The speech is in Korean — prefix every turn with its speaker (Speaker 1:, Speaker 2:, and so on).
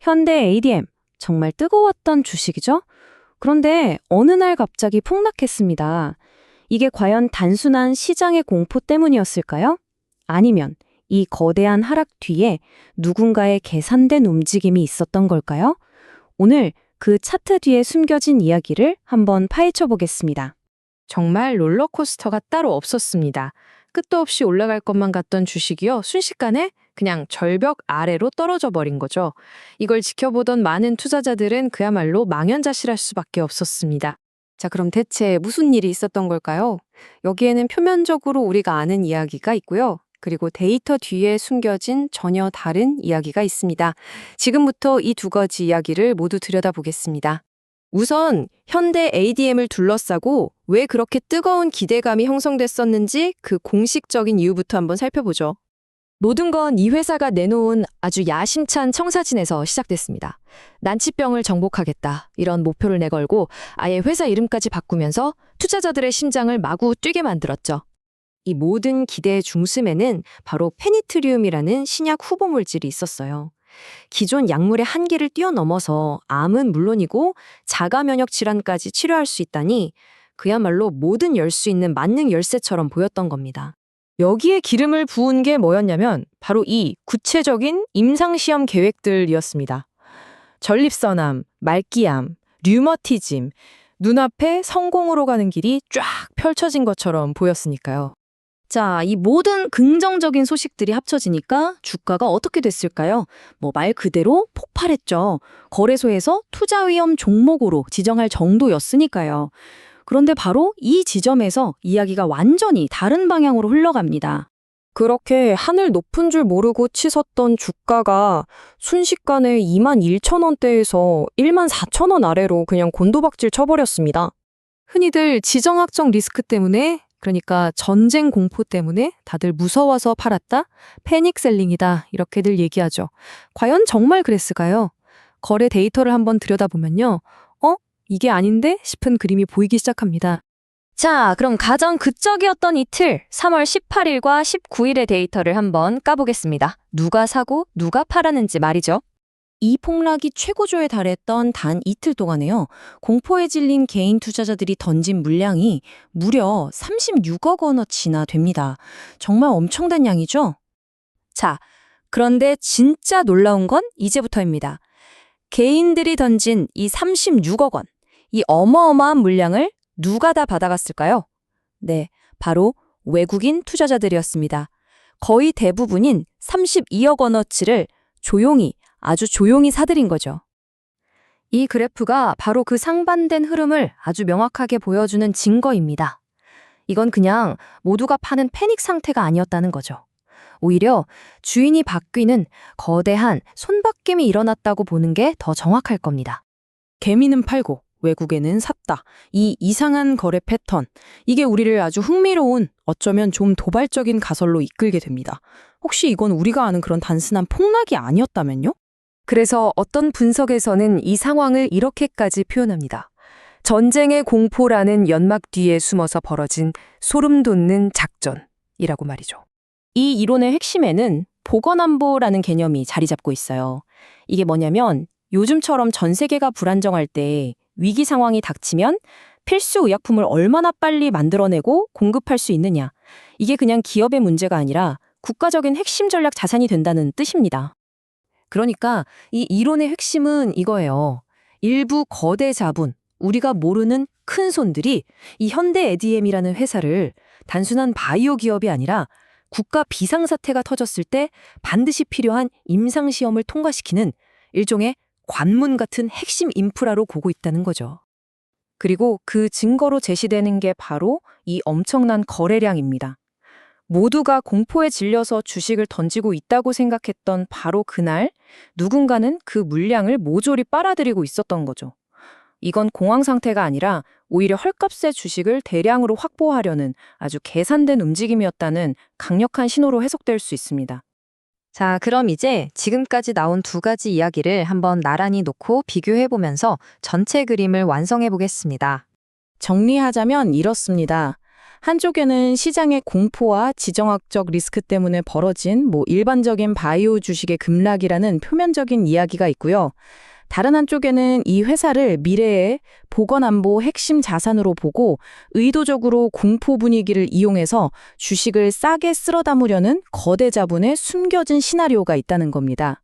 Speaker 1: 현대 ADM, 정말 뜨거웠던 주식이죠? 그런데 어느 날 갑자기 폭락했습니다. 이게 과연 단순한 시장의 공포 때문이었을까요? 아니면 이 거대한 하락 뒤에 누군가의 계산된 움직임이 있었던 걸까요? 오늘 그 차트 뒤에 숨겨진 이야기를 한번 파헤쳐 보겠습니다.
Speaker 2: 정말 롤러코스터가 따로 없었습니다. 끝도 없이 올라갈 것만 같던 주식이요. 순식간에 그냥 절벽 아래로 떨어져 버린 거죠. 이걸 지켜보던 많은 투자자들은 그야말로 망연자실할 수밖에 없었습니다.
Speaker 3: 자, 그럼 대체 무슨 일이 있었던 걸까요? 여기에는 표면적으로 우리가 아는 이야기가 있고요. 그리고 데이터 뒤에 숨겨진 전혀 다른 이야기가 있습니다. 지금부터 이 두 가지 이야기를 모두 들여다보겠습니다. 우선 현대 ADM을 둘러싸고 왜 그렇게 뜨거운 기대감이 형성됐었는지 그 공식적인 이유부터 한번 살펴보죠. 모든 건 이 회사가 내놓은 아주 야심찬 청사진에서 시작됐습니다. 난치병을 정복하겠다, 이런 목표를 내걸고 아예 회사 이름까지 바꾸면서 투자자들의 심장을 마구 뛰게 만들었죠. 이 모든 기대의 중심에는 바로 페니트리움이라는 신약 후보 물질이 있었어요. 기존 약물의 한계를 뛰어넘어서 암은 물론이고 자가 면역 질환까지 치료할 수 있다니 그야말로 모든 열 수 있는 만능 열쇠처럼 보였던 겁니다. 여기에 기름을 부은 게 뭐였냐면 바로 이 구체적인 임상시험 계획들이었습니다. 전립선암, 말기암, 류머티즘, 눈앞에 성공으로 가는 길이 쫙 펼쳐진 것처럼 보였으니까요.
Speaker 1: 자, 이 모든 긍정적인 소식들이 합쳐지니까 주가가 어떻게 됐을까요? 말 그대로 폭발했죠. 거래소에서 투자 위험 종목으로 지정할 정도였으니까요. 그런데 바로 이 지점에서 이야기가 완전히 다른 방향으로 흘러갑니다.
Speaker 3: 그렇게 하늘 높은 줄 모르고 치솟던 주가가 순식간에 21,000원대에서 14,000원 아래로 그냥 곤도박질 쳐버렸습니다. 흔히들 지정학적 리스크 때문에, 그러니까 전쟁 공포 때문에 다들 무서워서 팔았다? 패닉셀링이다, 이렇게들 얘기하죠. 과연 정말 그랬을까요? 거래 데이터를 한번 들여다보면요. 이게 아닌데 싶은 그림이 보이기 시작합니다.
Speaker 1: 자, 그럼 가장 극적이었던 이틀, 3월 18일과 19일의 데이터를 한번 까보겠습니다. 누가 사고 누가 팔았는지 말이죠. 이 폭락이 최고조에 달했던 단 이틀 동안에요. 공포에 질린 개인 투자자들이 던진 물량이 무려 36억 원어치나 됩니다. 정말 엄청난 양이죠? 자, 그런데 진짜 놀라운 건 이제부터입니다. 개인들이 던진 이 36억 원, 이 어마어마한 물량을 누가 다 받아갔을까요? 네, 바로 외국인 투자자들이었습니다. 거의 대부분인 32억 원어치를 아주 조용히 사들인 거죠. 이 그래프가 바로 그 상반된 흐름을 아주 명확하게 보여주는 증거입니다. 이건 그냥 모두가 파는 패닉 상태가 아니었다는 거죠. 오히려 주인이 바뀌는 거대한 손바뀜이 일어났다고 보는 게 더 정확할 겁니다.
Speaker 3: 개미는 팔고 외국에는 샀다. 이 이상한 거래 패턴. 이게 우리를 아주 흥미로운, 어쩌면 좀 도발적인 가설로 이끌게 됩니다. 혹시 이건 우리가 아는 그런 단순한 폭락이 아니었다면요? 그래서 어떤 분석에서는 이 상황을 이렇게까지 표현합니다. 전쟁의 공포라는 연막 뒤에 숨어서 벌어진 소름 돋는 작전이라고 말이죠.
Speaker 1: 이 이론의 핵심에는 보건안보라는 개념이 자리 잡고 있어요. 이게 뭐냐면 요즘처럼 전 세계가 불안정할 때 위기 상황이 닥치면 필수 의약품을 얼마나 빨리 만들어내고 공급할 수 있느냐. 이게 그냥 기업의 문제가 아니라 국가적인 핵심 전략 자산이 된다는 뜻입니다. 그러니까 이 이론의 핵심은 이거예요. 일부 거대 자본, 우리가 모르는 큰 손들이 이 현대 ADM이라는 회사를 단순한 바이오 기업이 아니라 국가 비상사태가 터졌을 때 반드시 필요한 임상시험을 통과시키는 일종의 관문 같은 핵심 인프라로 보고 있다는 거죠. 그리고 그 증거로 제시되는 게 바로 이 엄청난 거래량입니다. 모두가 공포에 질려서 주식을 던지고 있다고 생각했던 바로 그날 누군가는 그 물량을 모조리 빨아들이고 있었던 거죠. 이건 공황 상태가 아니라 오히려 헐값의 주식을 대량으로 확보하려는 아주 계산된 움직임이었다는 강력한 신호로 해석될 수 있습니다.
Speaker 2: 자, 그럼 이제 지금까지 나온 두 가지 이야기를 한번 나란히 놓고 비교해보면서 전체 그림을 완성해보겠습니다.
Speaker 1: 정리하자면 이렇습니다.
Speaker 4: 한쪽에는 시장의 공포와 지정학적 리스크 때문에 벌어진 일반적인 바이오 주식의 급락이라는 표면적인 이야기가 있고요. 다른 한쪽에는 이 회사를 미래의 보건안보 핵심 자산으로 보고 의도적으로 공포 분위기를 이용해서 주식을 싸게 쓸어 담으려는 거대 자본의 숨겨진 시나리오가 있다는 겁니다.